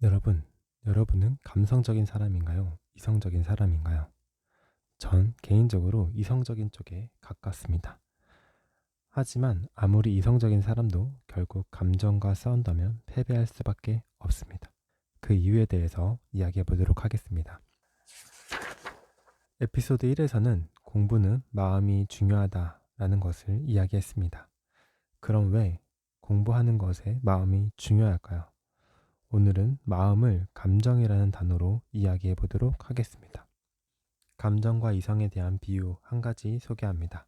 여러분은 감성적인 사람인가요? 이성적인 사람인가요? 전 개인적으로 이성적인 쪽에 가깝습니다. 하지만 아무리 이성적인 사람도 결국 감정과 싸운다면 패배할 수밖에 없습니다. 그 이유에 대해서 이야기해 보도록 하겠습니다. 에피소드 1에서는 공부는 마음이 중요하다라는 것을 이야기했습니다. 그럼 왜 공부하는 것에 마음이 중요할까요? 오늘은 마음을 감정이라는 단어로 이야기해 보도록 하겠습니다. 감정과 이성에 대한 비유 한 가지 소개합니다.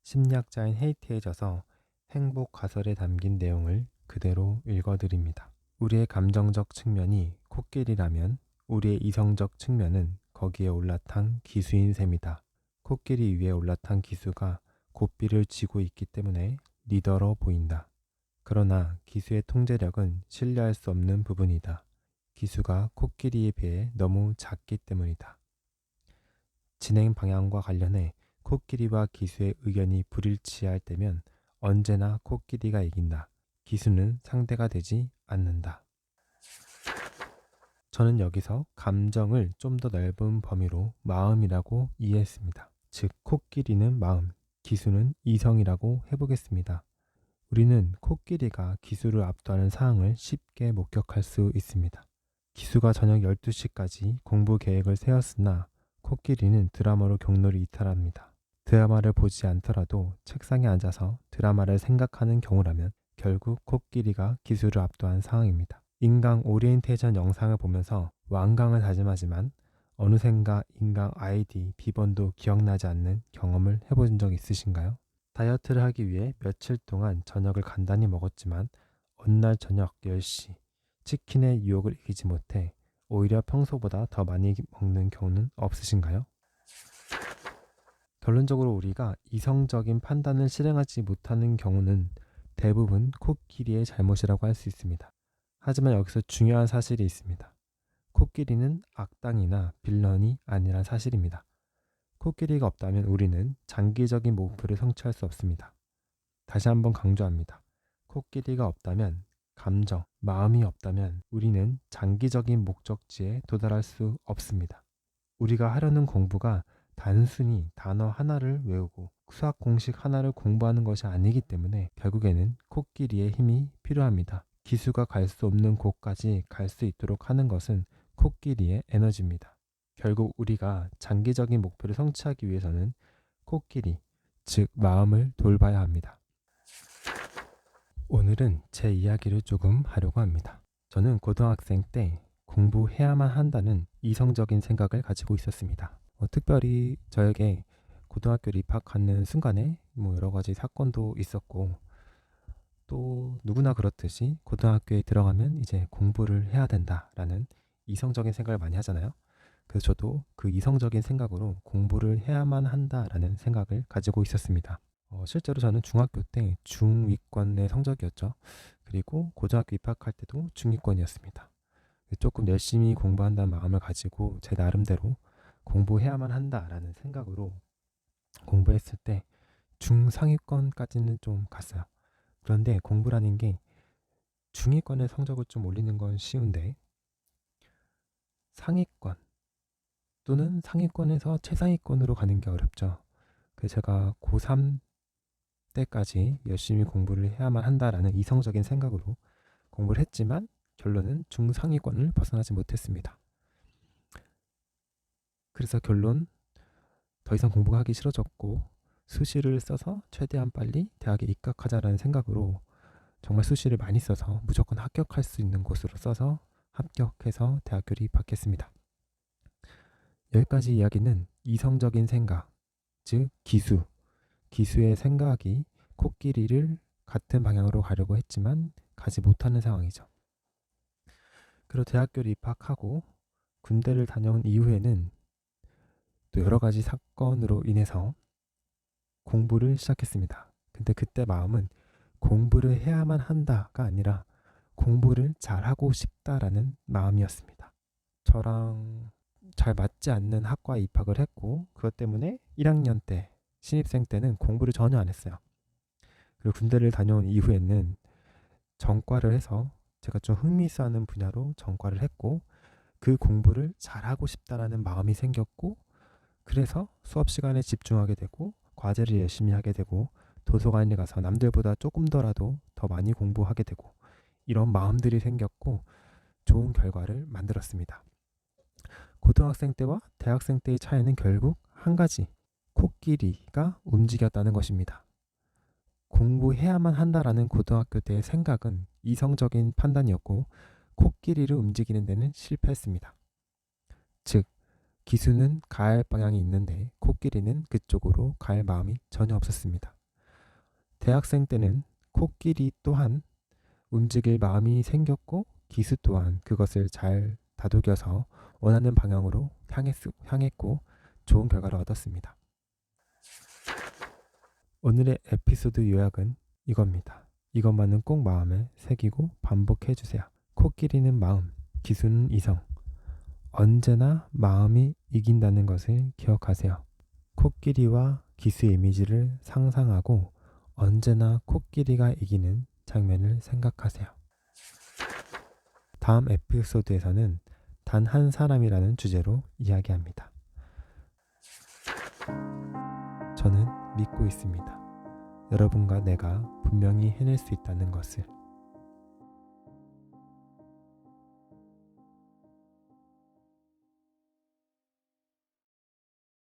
심리학자인 헤이트에 져서 행복 가설에 담긴 내용을 그대로 읽어드립니다. 우리의 감정적 측면이 코끼리라면 우리의 이성적 측면은 거기에 올라탄 기수인 셈이다. 코끼리 위에 올라탄 기수가 고삐를 쥐고 있기 때문에 리더로 보인다. 그러나 기수의 통제력은 신뢰할 수 없는 부분이다. 기수가 코끼리에 비해 너무 작기 때문이다. 진행 방향과 관련해 코끼리와 기수의 의견이 불일치할 때면 언제나 코끼리가 이긴다. 기수는 상대가 되지 않는다. 저는 여기서 감정을 좀 더 넓은 범위로 마음이라고 이해했습니다. 즉, 코끼리는 마음, 기수는 이성이라고 해보겠습니다. 우리는 코끼리가 기수를 압도하는 상황을 쉽게 목격할 수 있습니다. 기수가 저녁 12시까지 공부 계획을 세웠으나 코끼리는 드라마로 경로를 이탈합니다. 드라마를 보지 않더라도 책상에 앉아서 드라마를 생각하는 경우라면 결국 코끼리가 기수를 압도한 상황입니다. 인강 오리엔테이션 영상을 보면서 완강을 다짐하지만 어느샌가 인강 아이디, 비번도 기억나지 않는 경험을 해본 적 있으신가요? 다이어트를 하기 위해 며칠 동안 저녁을 간단히 먹었지만 어느 날 저녁 10시 치킨의 유혹을 이기지 못해 오히려 평소보다 더 많이 먹는 경우는 없으신가요? 결론적으로 우리가 이성적인 판단을 실행하지 못하는 경우는 대부분 코끼리의 잘못이라고 할 수 있습니다. 하지만 여기서 중요한 사실이 있습니다. 코끼리는 악당이나 빌런이 아니란 사실입니다. 코끼리가 없다면 우리는 장기적인 목표를 성취할 수 없습니다. 다시 한번 강조합니다. 코끼리가 없다면 감정, 마음이 없다면 우리는 장기적인 목적지에 도달할 수 없습니다. 우리가 하려는 공부가 단순히 단어 하나를 외우고 수학 공식 하나를 공부하는 것이 아니기 때문에 결국에는 코끼리의 힘이 필요합니다. 기수가 갈 수 없는 곳까지 갈 수 있도록 하는 것은 코끼리의 에너지입니다. 결국 우리가 장기적인 목표를 성취하기 위해서는 코끼리, 즉 마음을 돌봐야 합니다. 오늘은 제 이야기를 조금 하려고 합니다. 저는 고등학생 때 공부해야만 한다는 이성적인 생각을 가지고 있었습니다. 특별히 저에게 고등학교를 입학하는 순간에 여러 가지 사건도 있었고 또 누구나 그렇듯이 고등학교에 들어가면 이제 공부를 해야 된다라는 이성적인 생각을 많이 하잖아요. 그래서 저도 그 이성적인 생각으로 공부를 해야만 한다라는 생각을 가지고 있었습니다. 실제로 저는 중학교 때 중위권의 성적이었죠. 그리고 고등학교 입학할 때도 중위권이었습니다. 조금 열심히 공부한다는 마음을 가지고 제 나름대로 공부해야만 한다라는 생각으로 공부했을 때 중상위권까지는 좀 갔어요. 그런데 공부라는 게 중위권의 성적을 좀 올리는 건 쉬운데 상위권 또는 상위권에서 최상위권으로 가는 게 어렵죠. 그래서 제가 고3 때까지 열심히 공부를 해야만 한다라는 이성적인 생각으로 공부를 했지만 결론은 중상위권을 벗어나지 못했습니다. 그래서 결론 더 이상 공부가 하기 싫어졌고 수시를 써서 최대한 빨리 대학에 입학하자라는 생각으로 정말 수시를 많이 써서 무조건 합격할 수 있는 곳으로 써서 합격해서 대학교를 입학했습니다. 여기까지 이야기는 이성적인 생각, 즉 기수의 생각이 코끼리를 같은 방향으로 가려고 했지만 가지 못하는 상황이죠. 그리고 대학교를 입학하고 군대를 다녀온 이후에는 또 여러 가지 사건으로 인해서 공부를 시작했습니다. 근데 그때 마음은 공부를 해야만 한다가 아니라 공부를 잘하고 싶다라는 마음이었습니다. 저랑 잘 맞지 않는 학과에 입학을 했고 그것 때문에 1학년 때 신입생 때는 공부를 전혀 안 했어요. 그리고 군대를 다녀온 이후에는 전과를 해서 제가 좀 흥미있어하는 분야로 전과를 했고 그 공부를 잘하고 싶다라는 마음이 생겼고 그래서 수업 시간에 집중하게 되고 과제를 열심히 하게 되고 도서관에 가서 남들보다 조금 더라도 더 많이 공부하게 되고 이런 마음들이 생겼고 좋은 결과를 만들었습니다. 고등학생 때와 대학생 때의 차이는 결국 한 가지, 코끼리가 움직였다는 것입니다. 공부해야만 한다라는 고등학교 때의 생각은 이성적인 판단이었고 코끼리를 움직이는 데는 실패했습니다. 즉, 기수는 갈 방향이 있는데 코끼리는 그쪽으로 갈 마음이 전혀 없었습니다. 대학생 때는 코끼리 또한 움직일 마음이 생겼고 기수 또한 그것을 잘 다독여서 원하는 방향으로 향했고 좋은 결과를 얻었습니다. 오늘의 에피소드 요약은 이겁니다. 이것만은 꼭 마음에 새기고 반복해 주세요. 코끼리는 마음, 기수는 이성. 언제나 마음이 이긴다는 것을 기억하세요. 코끼리와 기수의 이미지를 상상하고 언제나 코끼리가 이기는 장면을 생각하세요. 다음 에피소드에서는 단 한 사람이라는 주제로 이야기합니다. 저는 믿고 있습니다. 여러분과 내가 분명히 해낼 수 있다는 것을.